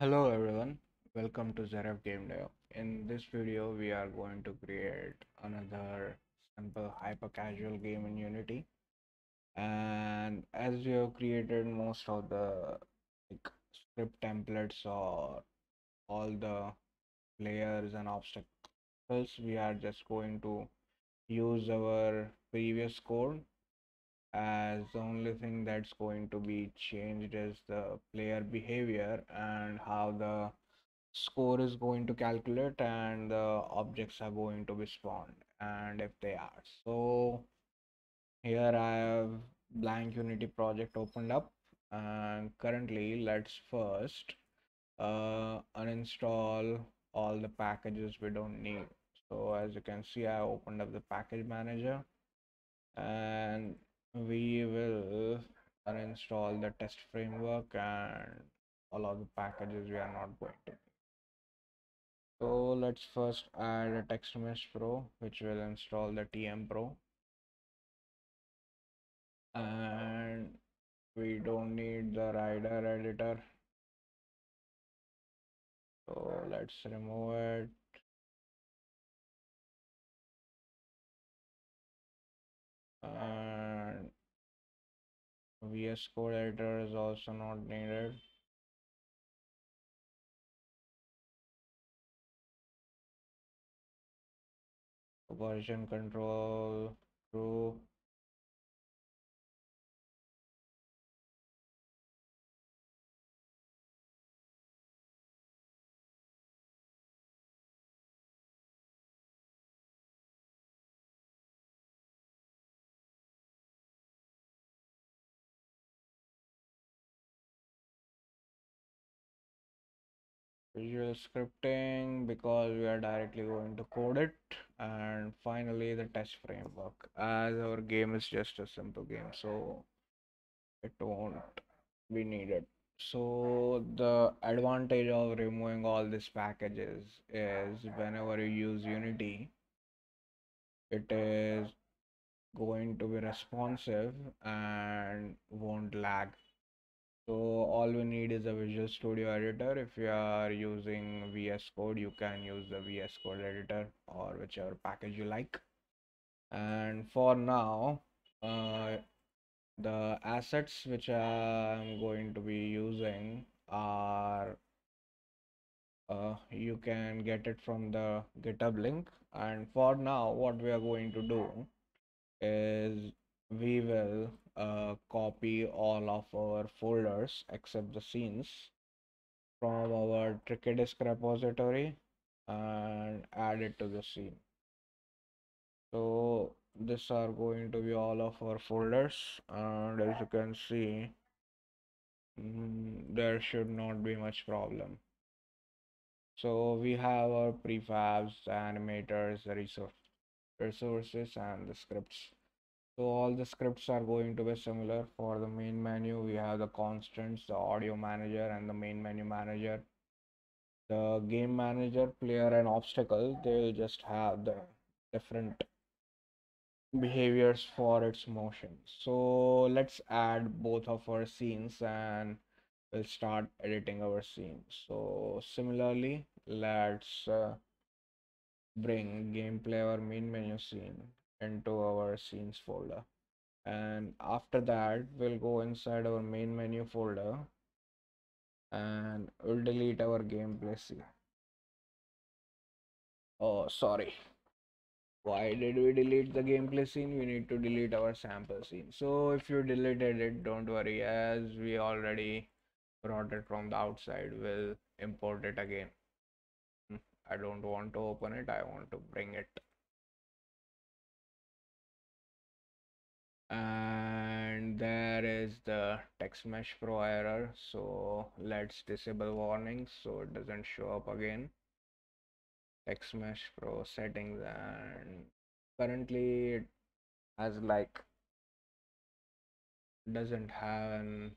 Hello everyone, welcome to Zaref Game Day. In this video, we are going to create another simple hyper casual game in Unity. And as we have created most of the script templates or all the layers and obstacles, we are just going to use our previous code, as the only thing that's going to be changed is the player behavior and how the score is going to calculate and the objects are going to be spawned and if they are. So here I have blank Unity project opened up, and currently let's first uninstall all the packages we don't need. So as you can see, I opened up the package manager, and we will uninstall the test framework and all of the packages we are not going to. So let's first add a text mesh pro, which will install the TM Pro, and we don't need the rider editor. So let's remove it. And VS Code editor is also not needed. Version control, true. Visual scripting, because we are directly going to code it. And finally the test framework, as our game is just a simple game, so it won't be needed. So the advantage of removing all these packages is whenever you use Unity, it is going to be responsive and won't lag. So all we need is a Visual Studio editor. If you are using VS Code, you can use the VS Code editor or whichever package you like. And for now, uh, the assets which I'm going to be using are you can get it from the GitHub link. And for now, what we are going to do is we will copy all of our folders except the scenes from our tricky disk repository and add it to the scene. So these are going to be all of our folders, and as you can see, there should not be much problem. So we have our prefabs, the animators, the resources, and the scripts. So all the scripts are going to be similar. For the main menu, we have the constants, the audio manager, and the main menu manager. The game manager, player, and obstacle, they'll just have the different behaviors for its motion. So let's add both of our scenes and we'll start editing our scene. So similarly, let's bring gameplay or main menu scene into our scenes folder. And after that, we'll go inside our main menu folder and we'll delete our gameplay scene. Oh, sorry. Why did we delete the gameplay scene? We need to delete our sample scene. So if you deleted it, don't worry, as we already brought it from the outside, we'll import it again. I don't want to open it, I want to bring it. And there is the text mesh pro error, so let's disable warnings so it doesn't show up again. Text mesh pro settings, and currently it has doesn't have an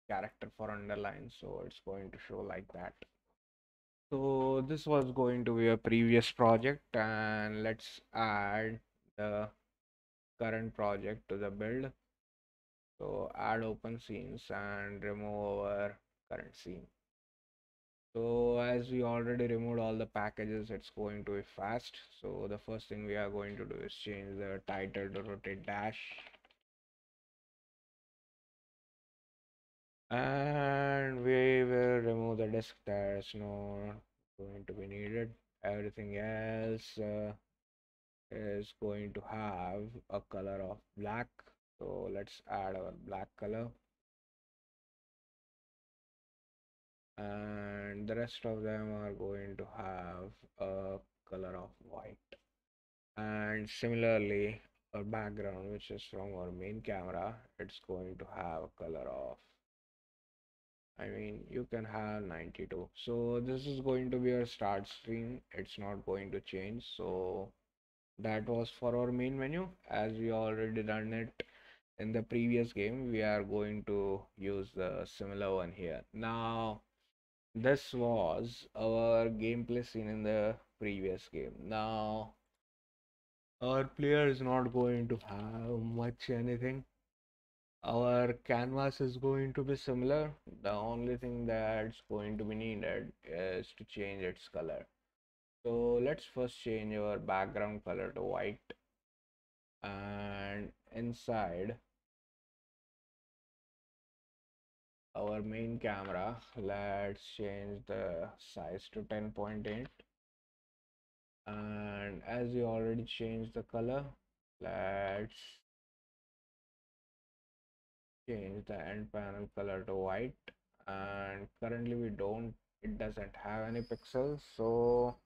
character for underline, so it's going to show like that. So this was going to be a previous project, and let's add the current project to the build. So add open scenes and remove our current scene. So as we already removed all the packages, it's going to be fast. So the first thing we are going to do is change the title to rotate dash. And we will remove the disk that's not going to be needed. Everything else is going to have a color of black. So let's add our black color. And the rest of them are going to have a color of white. And similarly, our background, which is from our main camera, it's going to have a color of, I mean, you can have 92. So this is going to be our start screen. It's not going to change. So that was for our main menu. As we already done it in the previous game, we are going to use the similar one here. Now, this was our gameplay scene in the previous game. Now, our player is not going to have much anything. Our canvas is going to be similar. The only thing that's going to be needed is to change its color. So let's first change our background color to white, and inside our main camera, let's change the size to 10.8. And as we already changed the color, let's change the end panel color to white. And currently we don't, it doesn't have any pixels, so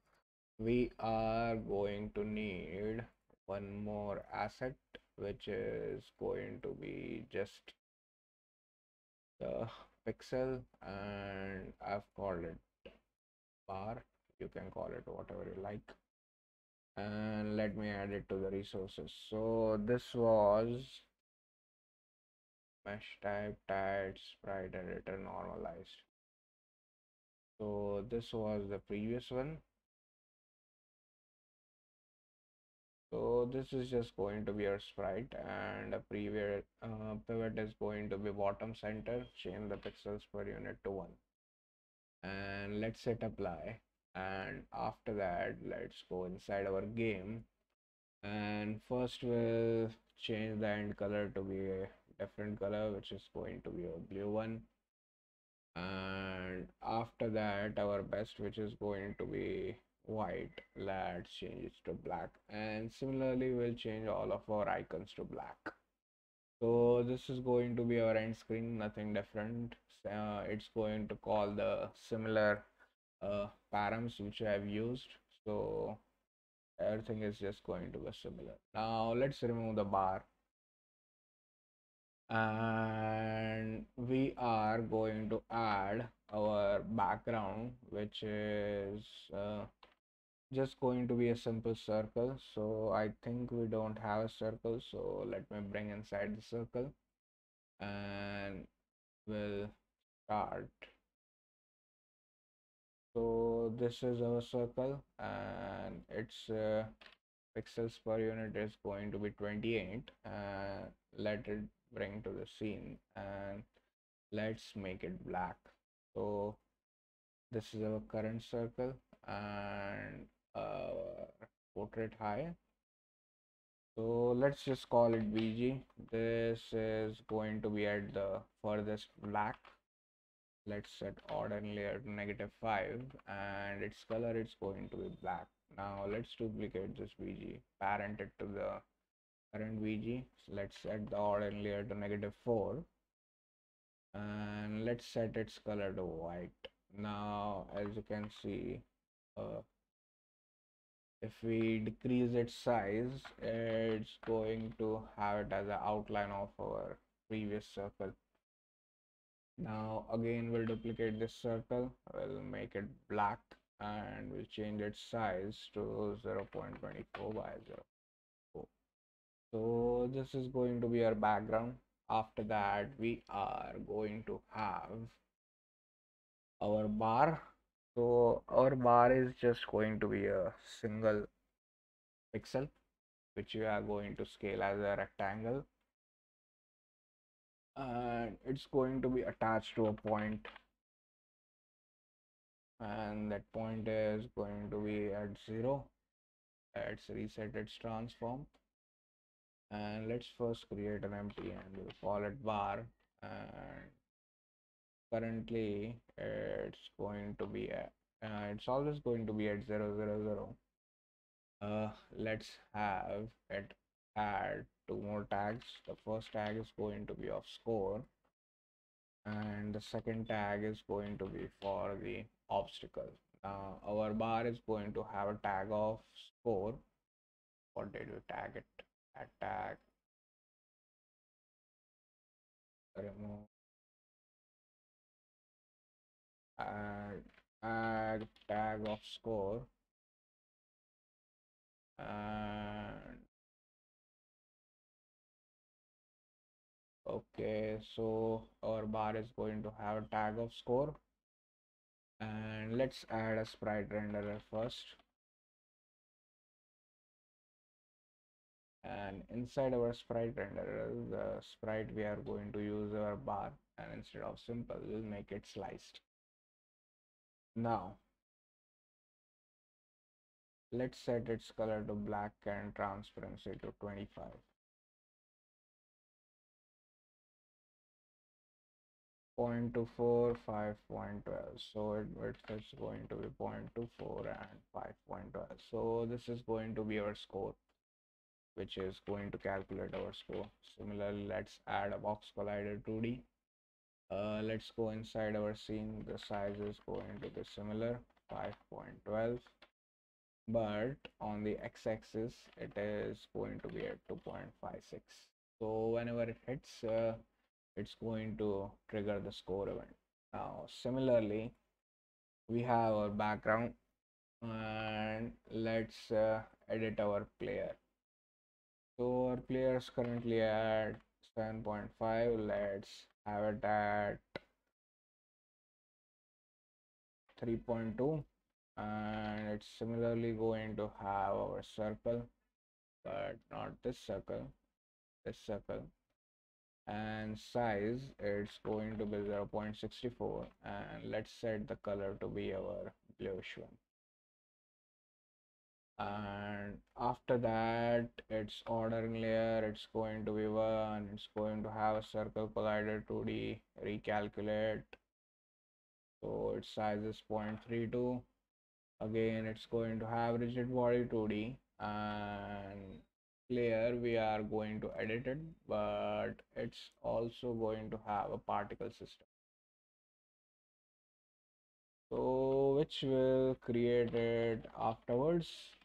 we are going to need one more asset, which is going to be just the pixel, and I've called it bar. You can call it whatever you like. And let me add it to the resources. So this was mesh type, tight, sprite editor, normalized. So this was the previous one. So this is just going to be our sprite, and a previous pivot is going to be bottom center. Change the pixels per unit to 1. And let's hit apply. And after that, let's go inside our game. And first we'll change the end color to be a different color, which is going to be a blue one. And after that, our best, which is going to be white, let's change it to black. And similarly, we'll change all of our icons to black. So this is going to be our end screen, nothing different. It's going to call the similar params which I have used. So everything is just going to be similar. Now let's remove the bar, and we are going to add our background, which is just going to be a simple circle. So I think we don't have a circle, so let me bring inside the circle, and we'll start. So this is our circle, and its pixels per unit is going to be 28. Let it bring to the scene, and let's make it black. So this is our current circle, and portrait high. So let's just call it BG. This is going to be at the furthest black. Let's set odd and layer to -5, and its color is going to be black. Now let's duplicate this BG, parent it to the current BG. So let's set the odd and layer to -4, and let's set its color to white. Now as you can see, uh, if we decrease its size, it's going to have it as an outline of our previous circle. Now again, we'll duplicate this circle, we'll make it black, and we'll change its size to 0.24 by 0.4. So this is going to be our background. After that, we are going to have our bar. So our bar is just going to be a single pixel, which we are going to scale as a rectangle, and it's going to be attached to a point. and that point is going to be at 0. Let's reset its transform, and let's first create an empty and we'll call it bar. And currently it's always going to be at 0, 0, 0. Let's have it add two more tags. The first tag is going to be of score, and the second tag is going to be for the obstacle. Now our bar is going to have a tag of score. What did we tag it? A tag remove add add tag of score, and okay, so our bar is going to have a tag of score, and let's add a sprite renderer first. And inside our sprite renderer, the sprite we are going to use our bar, and instead of simple we'll make it sliced. Now let's set its color to black and transparency to 25. 0.24, 5.12, so it is going to be 0.24 and 5.12. So this is going to be our score, which is going to calculate our score. Similarly, let's add a box collider 2D. Let's go inside our scene. The size is going to be similar, 5.12, but on the x-axis it is going to be at 2.56. So whenever it hits, it's going to trigger the score event. Now similarly, we have our background, and let's edit our player. So our player is currently at 7.5. Let's have it at 3.2, and it's similarly going to have our circle, but not this circle, this circle. And size, it's going to be 0.64, and let's set the color to be our bluish one. And after that, its ordering layer, it's going to be 1. It's going to have a circle collider 2D recalculate, so its size is 0.32. Again, it's going to have rigid body 2D, and layer we are going to edit it, but it's also going to have a particle system, so which will create it afterwards.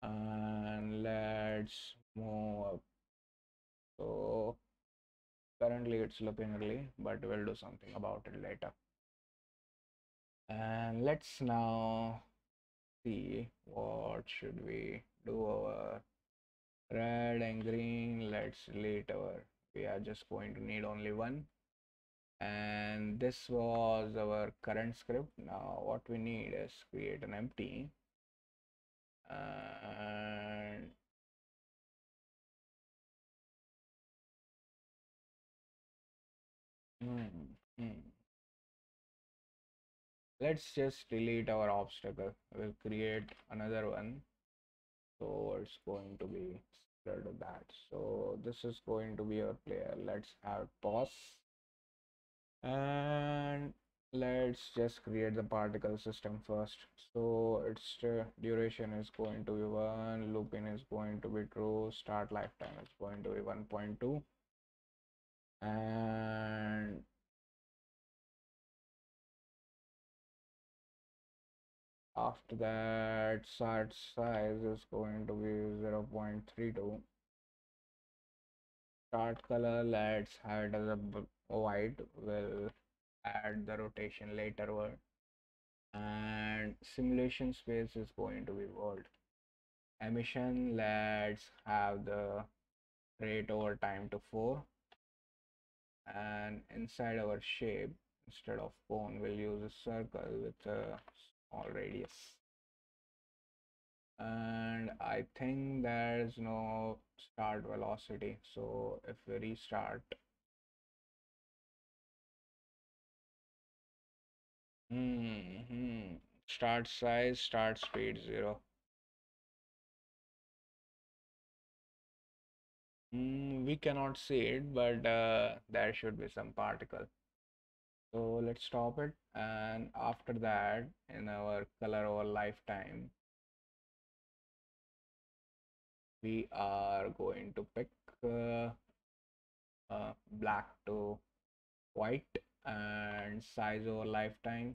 And let's move up. So currently it's looking ugly, but we'll do something about it later. And let's now see what should we do. Our red and green, let's delete our, we are just going to need only one. And this was our current script. Now what we need is create an empty, and hmm, hmm. Let's just delete our obstacle. We'll create another one. So it's going to be similar to that. So this is going to be our player. Let's have pause, and let's just create the particle system first. So its duration is going to be 1, looping is going to be true, start lifetime is going to be 1.2, and after that start size is going to be 0.32. Start color, let's have it as a white. We'll add the rotation later word, and simulation space is going to be world. Emission, let's have the rate over time to 4, and inside our shape, instead of cone we'll use a circle with a small radius. And I think there's no start velocity, so if we restart, Hmm. Start size, start speed 0. We cannot see it, but there should be some particle. So let's stop it. And after that, in our color over lifetime, we are going to pick uh, black to white, and size over lifetime.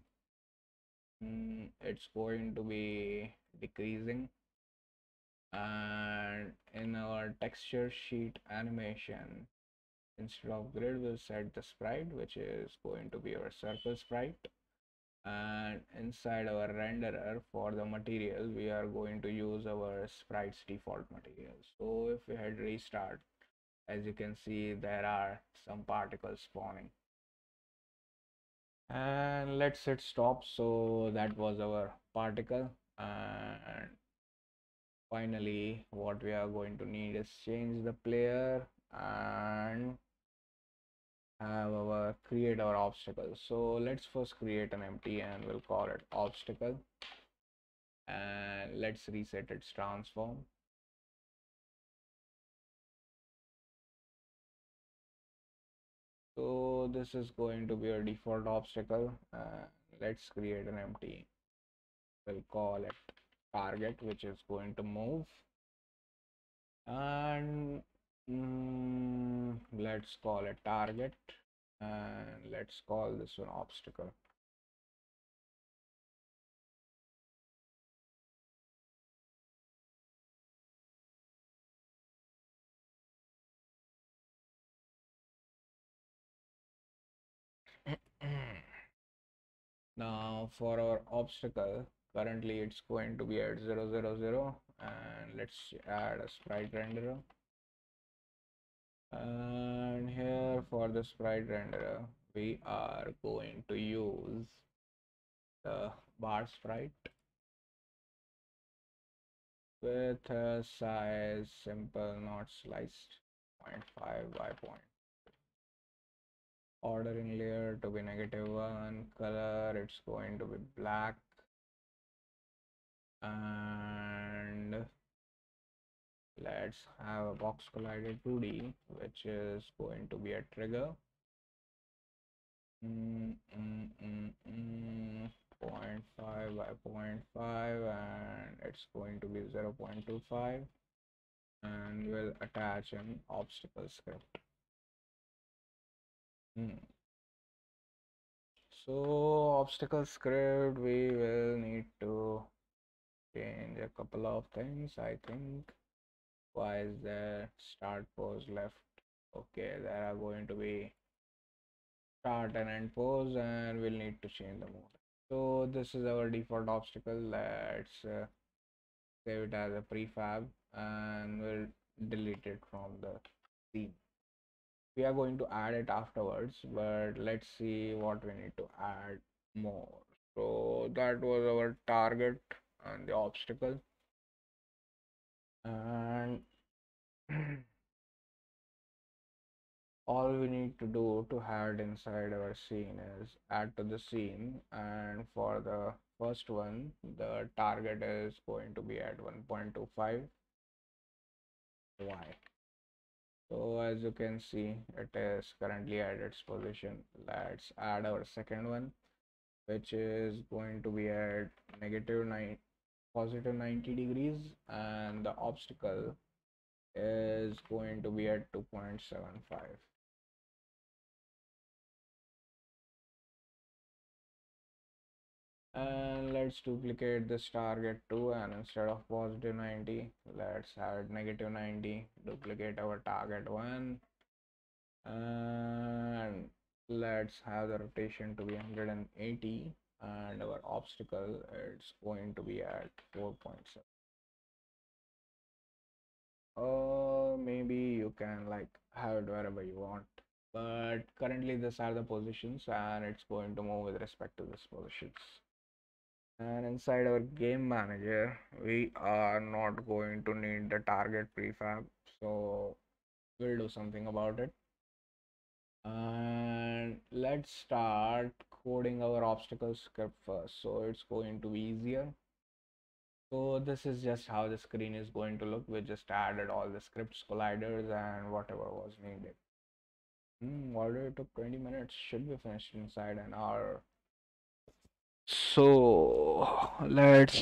It's going to be decreasing. And in our texture sheet animation, instead of grid, we'll set the sprite, which is going to be our circle sprite. And inside our renderer for the material, we are going to use our sprite's default material. So if we hit restart, as you can see, there are some particles spawning. And let's hit stop. So that was our particle. And finally, what we are going to need is change the player and have our create our obstacle. So let's first create an empty and we'll call it obstacle. And let's reset its transform. So this is going to be a default obstacle. Let's create an empty. We'll call it target, which is going to move. And let's call it target. And let's call this one obstacle. Now for our obstacle, currently it's going to be at 000, and let's add a sprite renderer. And here for the sprite renderer, we are going to use the bar sprite with a size simple not sliced 0.5 by point. Ordering layer to be -1, color it's going to be black, and let's have a box collider 2D, which is going to be a trigger. 0.5 by 0.5, and it's going to be 0.25, and we'll attach an obstacle script. So obstacle script, we will need to change a couple of things, I think. Why is there start pose left? Okay, there are going to be start and end pose, and we'll need to change the mode. So this is our default obstacle. Let's save it as a prefab and we'll delete it from the scene. We are going to add it afterwards, but let's see what we need to add more. So that was our target and the obstacle. And all we need to do to add inside our scene is add to the scene, and for the first one the target is going to be at 1.25. Why? So as you can see, it is currently at its position. Let's add our second one, which is going to be at -9 positive 90 degrees, and the obstacle is going to be at 2.75. And let's duplicate this target too, and instead of positive 90, let's add -90. Duplicate our target one, and let's have the rotation to be 180, and our obstacle it's going to be at 4.7. Or maybe you can like have it wherever you want, but currently these are the positions and it's going to move with respect to these positions. And inside our game manager, we are not going to need the target prefab, so we'll do something about it. And let's start coding our obstacle script first, so it's going to be easier. So this is just how the screen is going to look. We just added all the scripts, colliders, and whatever was needed. Already took 20 minutes. Should be finished inside an hour. So let's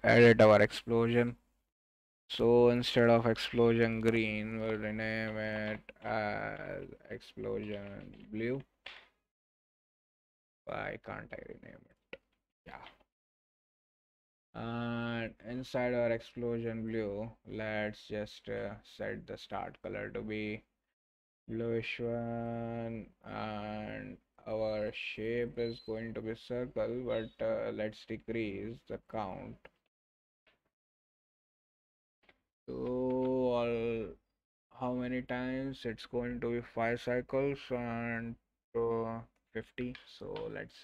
edit our explosion. So instead of explosion green, we'll rename it as explosion blue. Why can't I rename it? Yeah. And inside our explosion blue, let's just set the start color to be bluish one, and our shape is going to be circle, but let's decrease the count to all. How many times? It's going to be 5 cycles and 50, so let's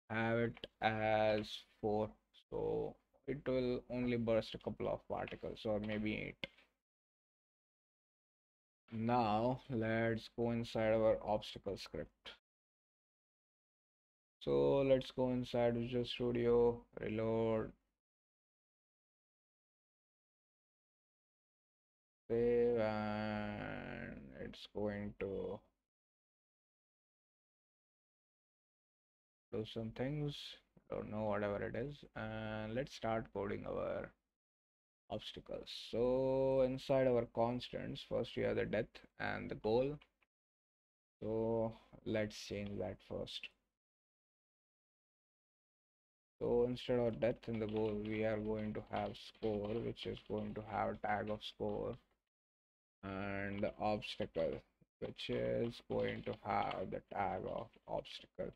have it as 4, so it will only burst a couple of particles, or maybe 8. Now let's go inside our obstacle script. So let's go inside Visual Studio, reload, save, and it's going to do some things. Don't know whatever it is. And let's start coding our obstacles. So inside our constants, first we have the depth and the goal. So let's change that first. So instead of depth in the goal, we are going to have score, which is going to have a tag of score, and the obstacle, which is going to have the tag of obstacle.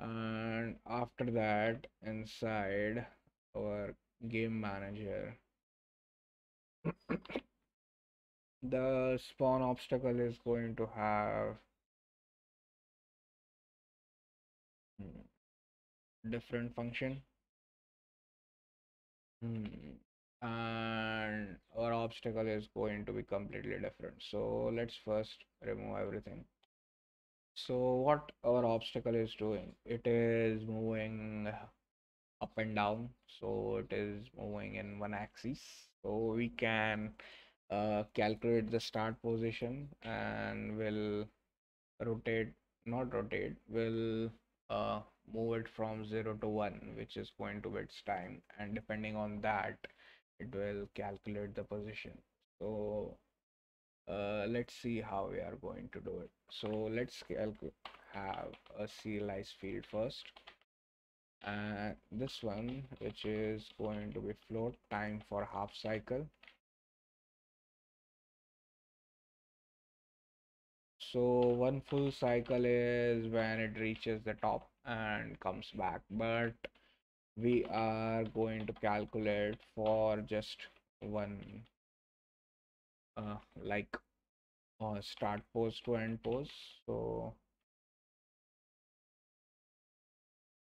And after that, inside our game manager, the spawn obstacle is going to have different function. And our obstacle is going to be completely different. So let's first remove everything. So what our obstacle is doing, it is moving up and down, so it is moving in one axis. So we can calculate the start position, and will rotate, not rotate, will move it from 0 to 1, which is going to be its time, and depending on that it will calculate the position. So let's see how we are going to do it. So let's have a serialize field first, and this one, which is going to be float time for half cycle. So one full cycle is when it reaches the top and comes back, but we are going to calculate for just one, like start pose to end pose. So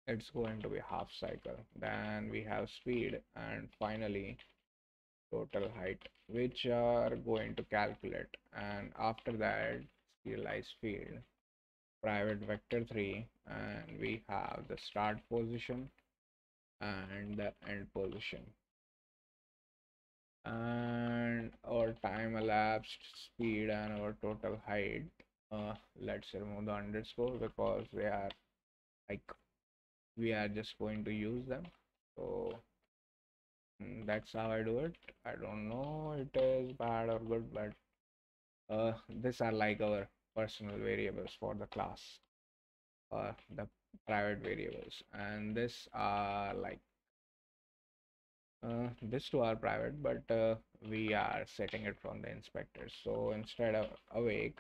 it's going to be half cycle. Then we have speed, and finally total height, which are going to calculate. And after that, serialize field, private vector 3, and we have the start position and the end position, and our time elapsed, speed, and our total height. Let's remove the underscore because they are like, we are just going to use them. So that's how I do it. I don't know it is bad or good, but these are like our personal variables for the class, the private variables, and this are like these two are private, but we are setting it from the inspector. So instead of awake,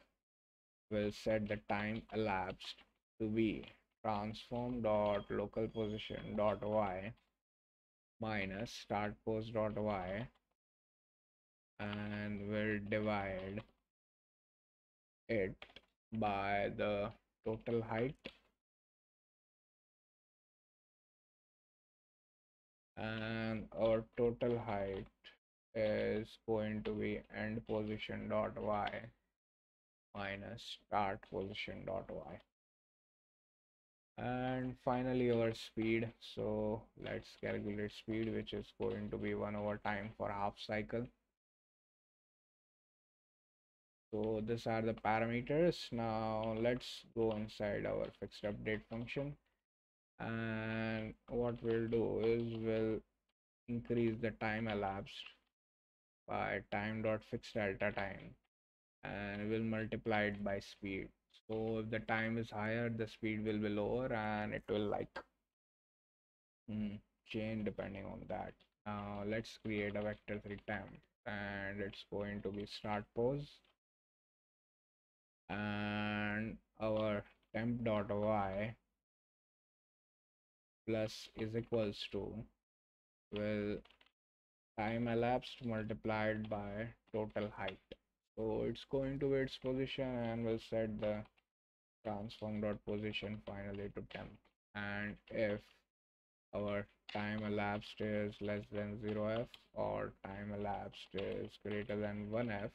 we'll set the time elapsed to be transform dot local position dot y minus start pose dot y, and we'll divide it by the total height, and our total height is going to be end position dot y minus start position dot y. And finally our speed. So let's calculate speed, which is going to be 1 over time for half cycle. So these are the parameters. Now let's go inside our fixed update function, and what we'll do is we'll increase the time elapsed by time dot fixed delta time, and we'll multiply it by speed. So if the time is higher, the speed will be lower, and it will like change depending on that. Now let's create a vector3 temp, and it's going to be start pose, and our temp dot y plus is equals to, well, time elapsed multiplied by total height. So it's going to be its position, and we'll set the transform dot position finally to temp. And if our time elapsed is less than 0f or time elapsed is greater than 1f,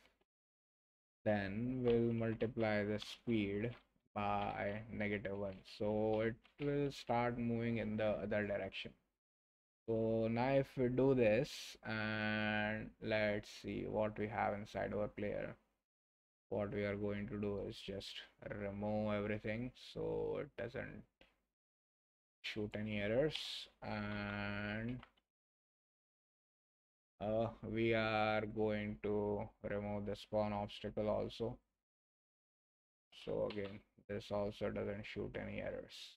then we'll multiply the speed by -1. So it will start moving in the other direction. So now if we do this, and let's see what we have inside our player, what we are going to do is just remove everything so it doesn't shoot any errors. And we are going to remove the spawn obstacle also, so again this also doesn't shoot any errors.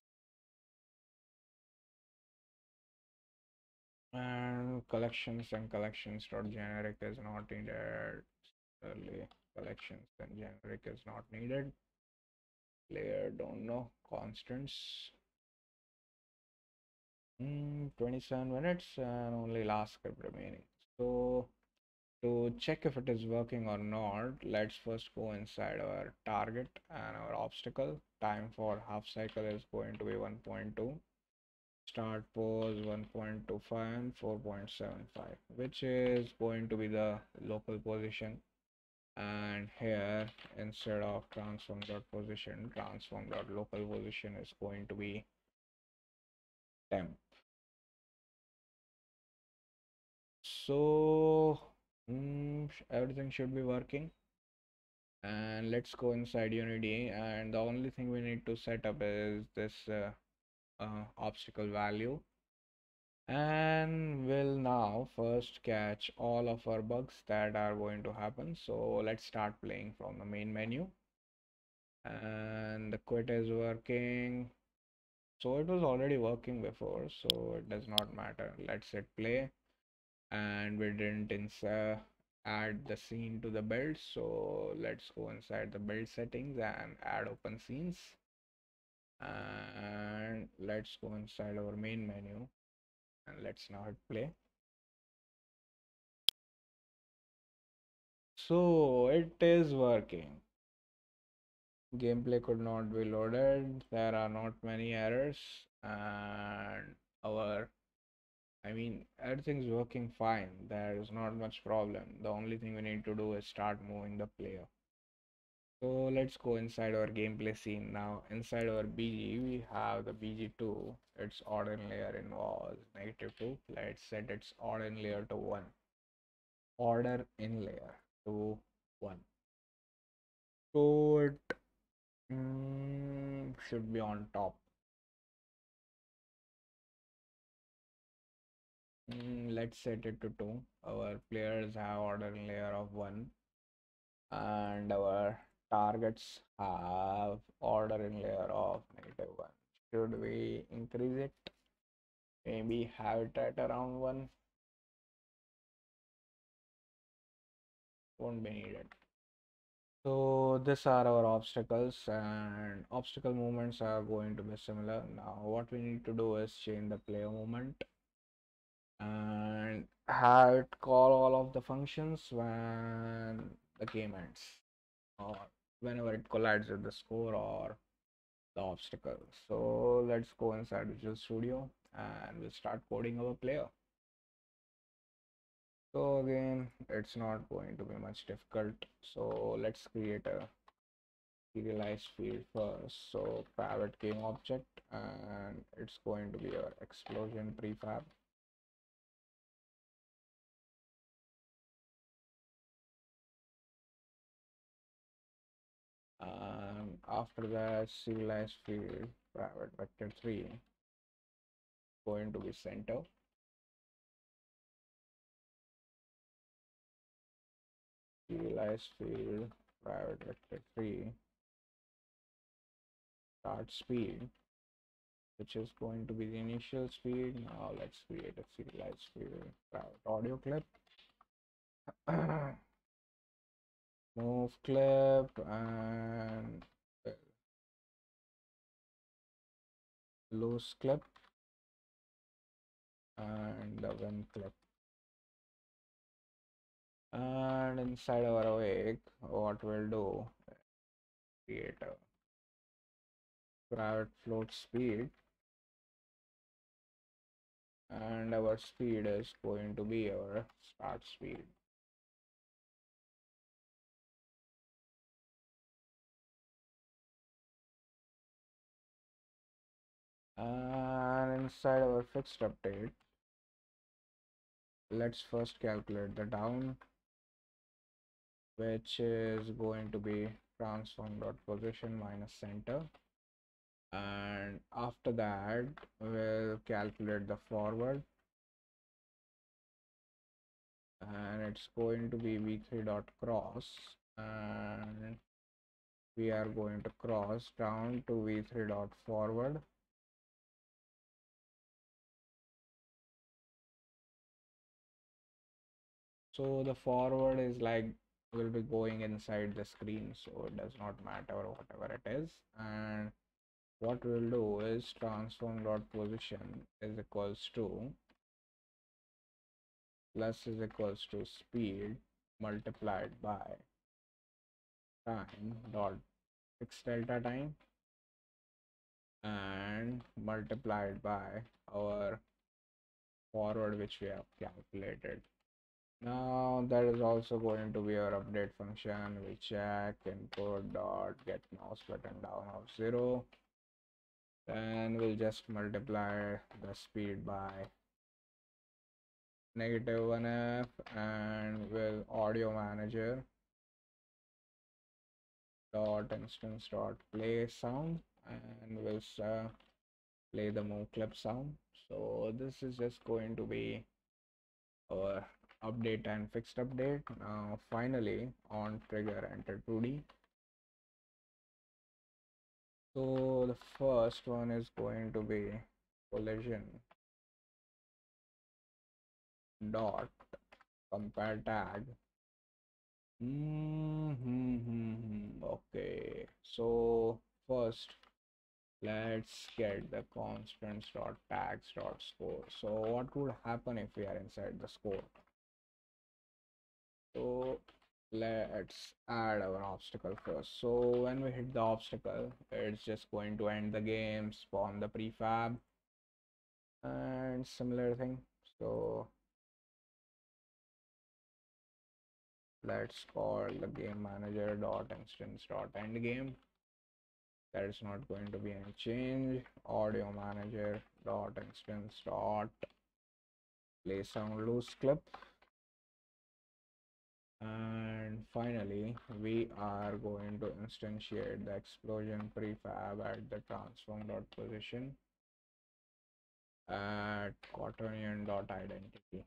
And collections dot generic is not needed. Early collections and generic is not needed. Player don't know constants. 27 minutes and only last script remaining. So to check if it is working or not, let's first go inside our target and our obstacle. Time for half cycle is going to be 1.2. Start pose 1.25 and 4.75, which is going to be the local position. And here, instead of transform dot position, transform dot local position is going to be temp. So everything should be working, and let's go inside Unity, and the only thing we need to set up is this obstacle value, and we'll now first catch all of our bugs that are going to happen. So let's start playing from the main menu, and the quit is working. So it was already working before, so it does not matter. Let's hit play, and we didn't add the scene to the build, so let's go inside the build settings and add open scenes, and let's go inside our main menu, and let's now hit play. So it is working. Gameplay could not be loaded, there are not many errors, and our everything's working fine. There is not much problem. The only thing we need to do is start moving the player. So let's go inside our gameplay scene now. Inside our BG, we have the BG2. Its odd in layer involves -2. Let's set its odd in layer to 1. Order in layer to 1. So it should be on top. Let's set it to 2. Our players have order in layer of 1, and our targets have order in layer of -1. Should we increase it? Maybe have it at around 1. Won't be needed. So these are our obstacles, and obstacle movements are going to be similar. Now what we need to do is change the player movement and have it call all of the functions when the game ends, or whenever it collides with the score or the obstacle. So let's go inside Visual Studio and we'll start coding our player. So again, it's not going to be much difficult. So let's create a serialized field first. So private game object, and it's going to be our explosion prefab. And after that, serialized field private vector 3 going to be center. Serialized field private vector 3 start speed, which is going to be the initial speed. Now let's create a serialized field private audio clip. Move clip and loose clip and the win clip. And inside our awake, what we'll do, create a private float speed, and our speed is going to be our start speed. And inside our fixed update, let's first calculate the down, which is going to be transform.position minus center. And after that, we'll calculate the forward, and it's going to be v3 dot cross, and we are going to cross down to v3 dot forward. So the forward is like will be going inside the screen, so it does not matter whatever it is. And what we'll do is transform dot position is equals to plus is equals to speed multiplied by time dot fixed delta time and multiplied by our forward, which we have calculated. Now that is also going to be our update function. We check input dot get mouse button down of 0. Then we'll just multiply the speed by -1f, and will audio manager dot instance dot play sound, and we'll play the move clip sound. So this is just going to be our update and fixed update. Now finally on trigger enter 2D. So the first one is going to be collision dot compare tag. Okay, so first let's get the constants dot tags dot score. So what would happen if we are inside the score? So let's add our obstacle first. So when we hit the obstacle, it's just going to end the game, spawn the prefab, and similar thing. So let's call the game manager dot instance dot end game. There is not going to be any change. Audio manager dot instance dot play sound loose clip. And finally, we are going to instantiate the explosion prefab at the transform dot position at quaternion dot identity,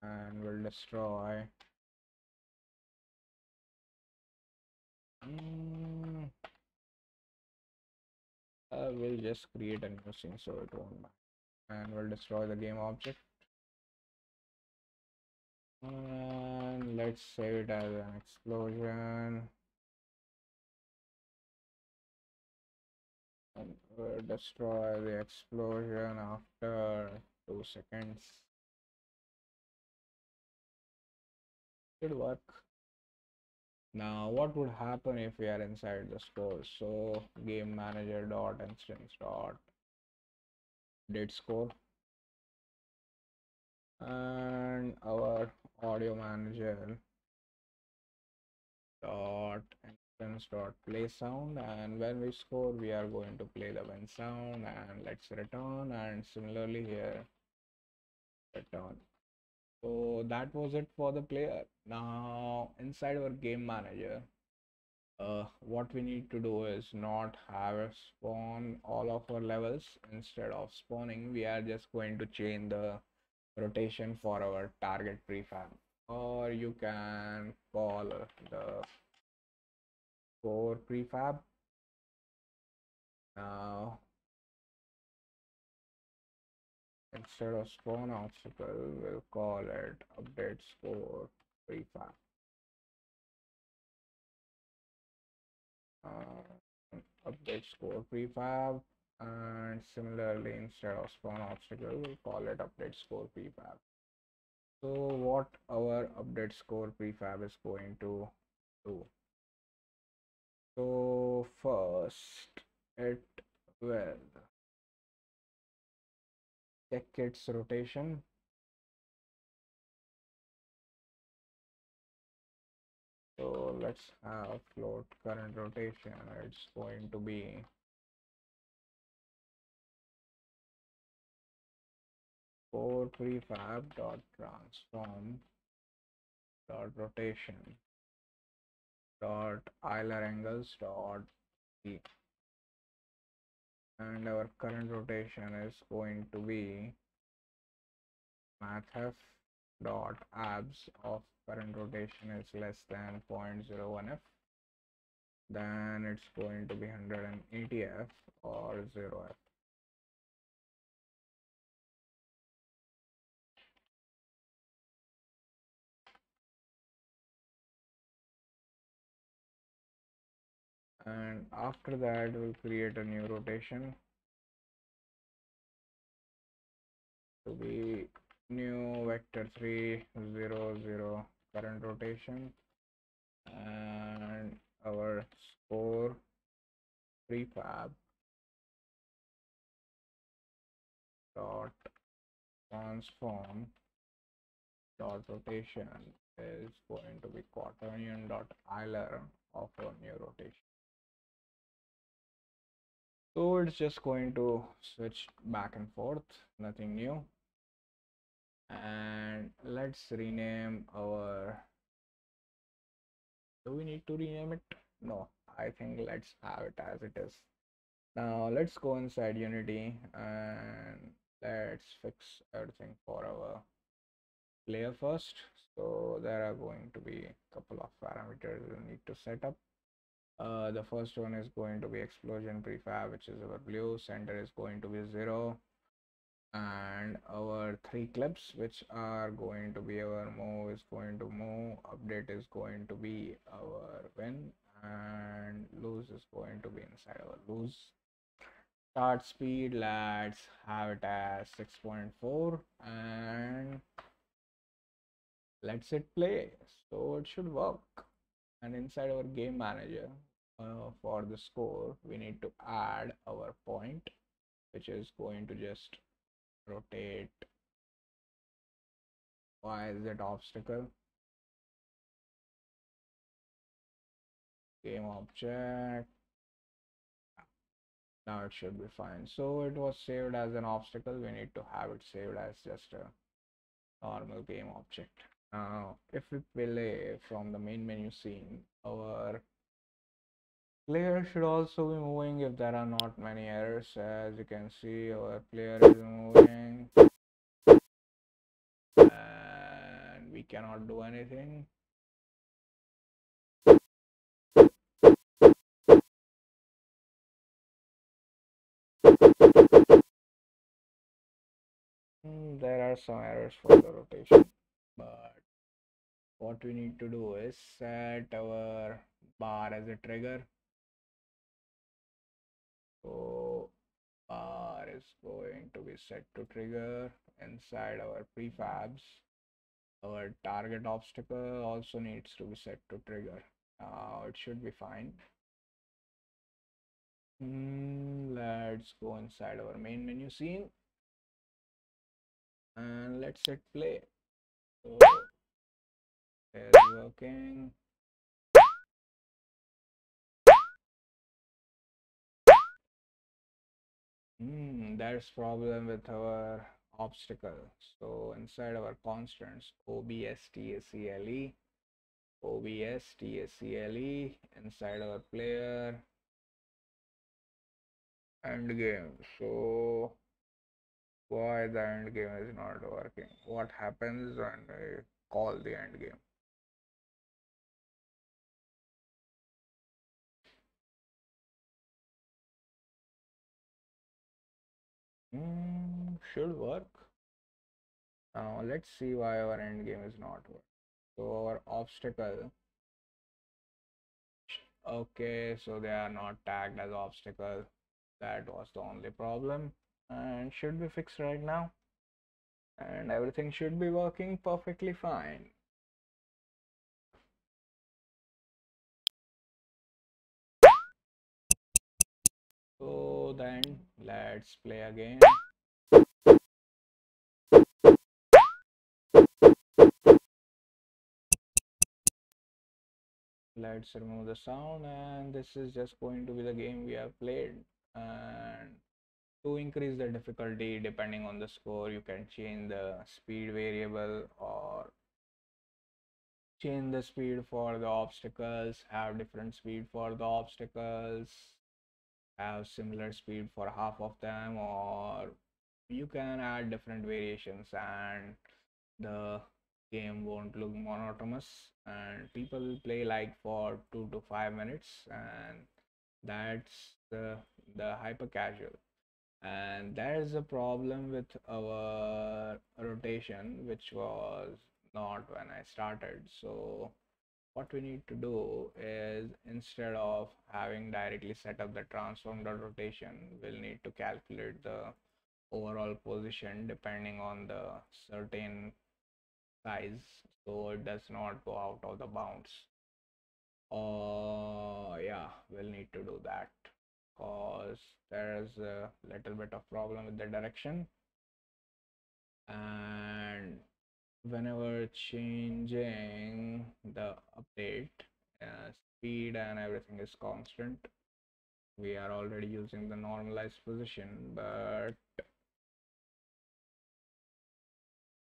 and we'll destroy we'll just create a new scene so it won't matter, and we'll destroy the game object, and let's save it as an explosion, and we'll destroy the explosion after 2 seconds. Should work. Now what would happen if we are inside the score? So game manager dot instance dot date score, and our audio manager dot instance dot play sound, and when we score we are going to play the win sound, and let's return, and similarly here return. So that was it for the player. Now inside our game manager, what we need to do is not have a spawn all of our levels. Instead of spawning, we are just going to change the rotation for our target prefab, or you can call the core prefab. Now instead of spawn obstacle, we'll call it update score prefab. Update score prefab, and similarly instead of spawn obstacle we'll call it update score prefab. So what our update score prefab is going to do, so first it will check its rotation. So let's have float current rotation. It's going to be core prefab dot transform dot rotation dot Euler angles dot e, and our current rotation is going to be mathf dot abs of current rotation is less than 0.01 f, then it's going to be 180 f or 0 f. And after that we'll create a new rotation to be new vector 3 0 0 current rotation, and our score prefab dot transform dot rotation is going to be quaternion dot Euler of our new rotation. So it's just going to switch back and forth, nothing new. And let's rename our, do we need to rename it? No, I think let's have it as it is. Now let's go inside Unity and let's fix everything for our player first. So there are going to be a couple of parameters we need to set up. The first one is going to be explosion prefab, which is our blue. Center is going to be 0, and our 3 clips, which are going to be our move, is going to move. Update is going to be our win, and lose is going to be inside our lose. Start speed, let's have it as 6.4, and let's hit play. So it should work. And inside our game manager, for the score we need to add our point, which is going to just rotate YZ obstacle game object. Now it should be fine. So it was saved as an obstacle, we need to have it saved as just a normal game object. Now if we play from the main menu scene, our player should also be moving if there are not many errors. As you can see, our player is moving and we cannot do anything. There are some errors for the rotation, but what we need to do is set our bar as a trigger. So bar is going to be set to trigger inside our prefabs. Our target obstacle also needs to be set to trigger. Now it should be fine. Let's go inside our main menu scene and let's hit play. So it's working. There's problem with our obstacle. So inside our constants, obstacle, obstacle, inside our player end game. So why the end game is not working? What happens when I call the end game? Should work. Now let's see why our end game is not working. So our obstacle, okay, so they are not tagged as obstacle. That was the only problem and should be fixed right now. And everything should be working perfectly fine. So then let's play again. Let's remove the sound and this is just going to be the game we have played. And to increase the difficulty depending on the score, you can change the speed variable or change the speed for the obstacles, have different speed for the obstacles, have similar speed for half of them, or you can add different variations and the game won't look monotonous and people will play like for 2 to 5 minutes and that's the hyper casual. And there is a problem with our rotation which was not when I started. So what we need to do is instead of having directly set up the transform dot rotation, we'll need to calculate the overall position depending on the certain size so it does not go out of the bounds. Yeah, we'll need to do that because there's a little bit of problem with the direction and whenever changing the update, speed and everything is constant. We are already using the normalized position, but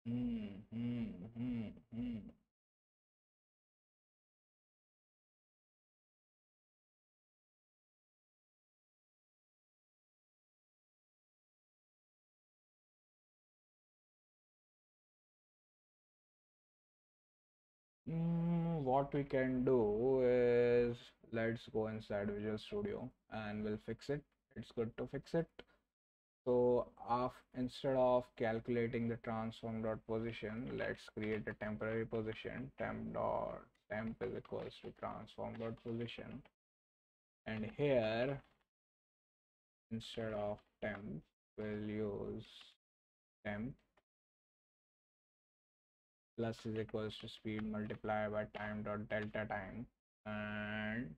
hmm, hmm, hmm, hmm. What we can do is let's go inside Visual Studio and we'll fix it. It's good to fix it. So instead of calculating the transform dot position, let's create a temporary position. Temp is equals to transform dot position. And here, instead of temp, we'll use temp plus is equals to speed multiplied by time dot delta time. And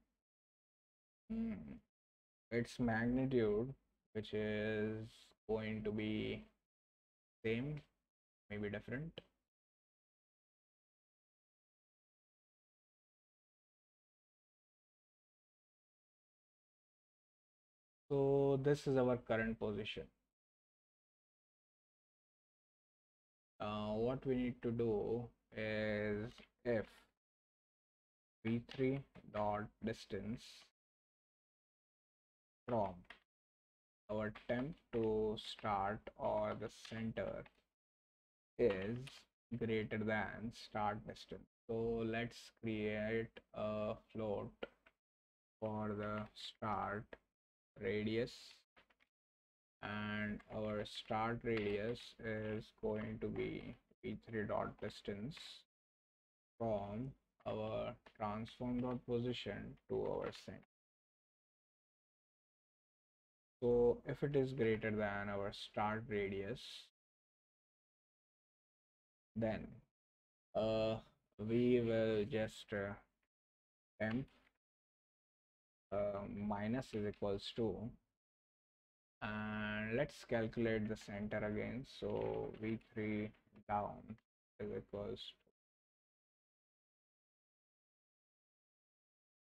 its magnitude, which is going to be same, maybe different. So this is our current position. What we need to do is if v3 dot distance from our temp to start or the center is greater than start distance. So let's create a float for the start radius and our start radius is going to be v3 dot distance from our transform dot position to our center. So if it is greater than our start radius, then uh, we will just temp minus is equals to and let's calculate the center again. So v3 down is equals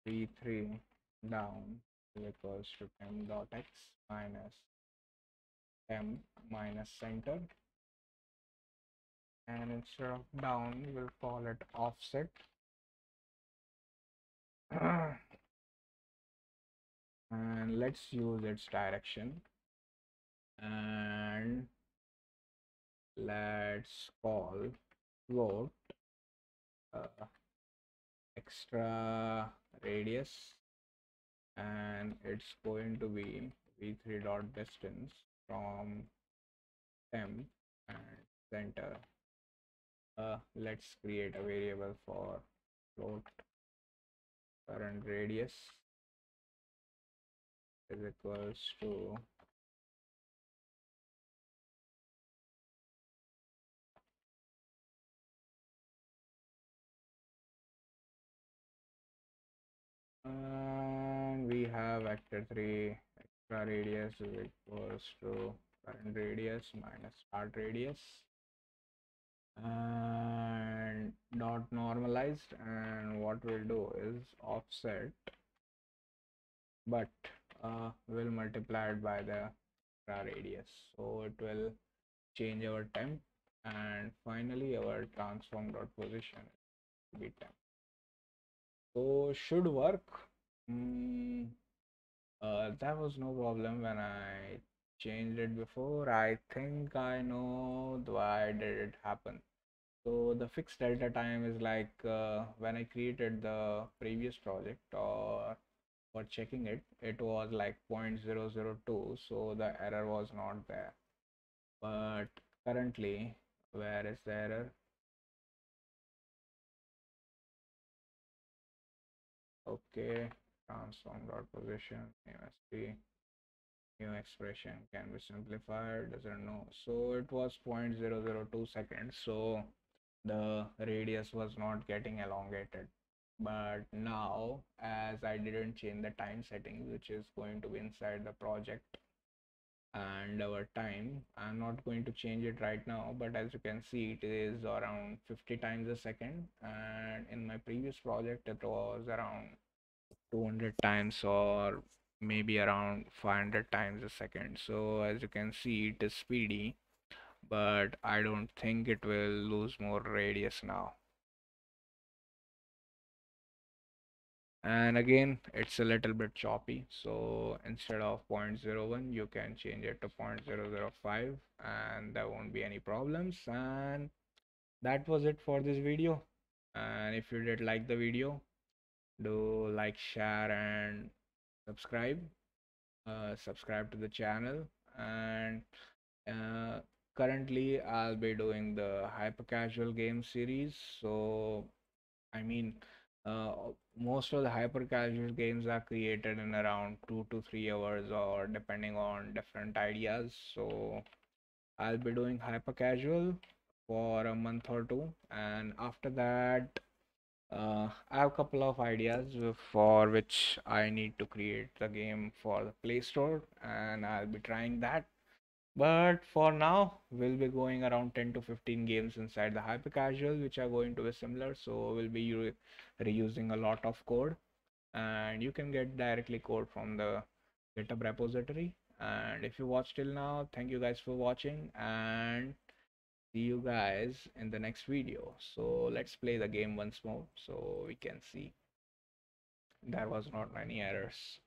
to v3 down is equals to temp dot x minus temp minus center, and instead of down we'll call it offset. And let's use its direction, and let's call float uh, extra radius, and it's going to be v3 dot distance from temp and center. Let's create a variable for float current radius is equals to and we have vector3 extra radius is equals to current radius minus start radius and dot normalized, and what we'll do is offset, but we'll multiply it by the extra radius, so it will change our temp, and finally our transform dot position will be temp. So should work. mm, that was no problem when I changed it before. I think I know why did it happen. So the fixed delta time is like when I created the previous project or for checking it, it was like 0.002, so the error was not there. But currently, where is the error? Okay, transform dot position, MSP, new expression can be simplified, doesn't know. So it was 0.002 seconds, so the radius was not getting elongated. But now, as I didn't change the time setting, which is going to be inside the project and our time, I'm not going to change it right now, but as you can see, it is around 50 times a second, and in my previous project it was around 200 times or maybe around 500 times a second. So as you can see, it is speedy, but I don't think it will lose more radius now. And again, it's a little bit choppy, so instead of 0.01 you can change it to 0.005 and there won't be any problems. And that was it for this video, and if you did like the video, do like, share and subscribe. Subscribe to the channel, and uh, currently I'll be doing the hyper casual game series. So I mean, uh, most of the hyper casual games are created in around 2 to 3 hours or depending on different ideas. So I'll be doing hyper casual for a month or two, and after that, I have a couple of ideas for which I need to create the game for the Play Store, and I'll be trying that. But for now, we'll be going around 10 to 15 games inside the hyper casual, which are going to be similar. So we'll be reusing a lot of code, and you can get directly code from the GitHub repository. And if you watched till now, thank you guys for watching, and see you guys in the next video. So let's play the game once more so we can see there was not many errors.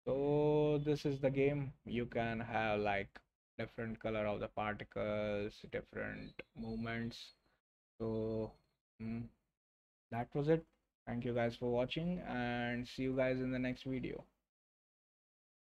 So this is the game. You can have like different color of the particles, different movements. So mm, that was it. Thank you guys for watching, and see you guys in the next video.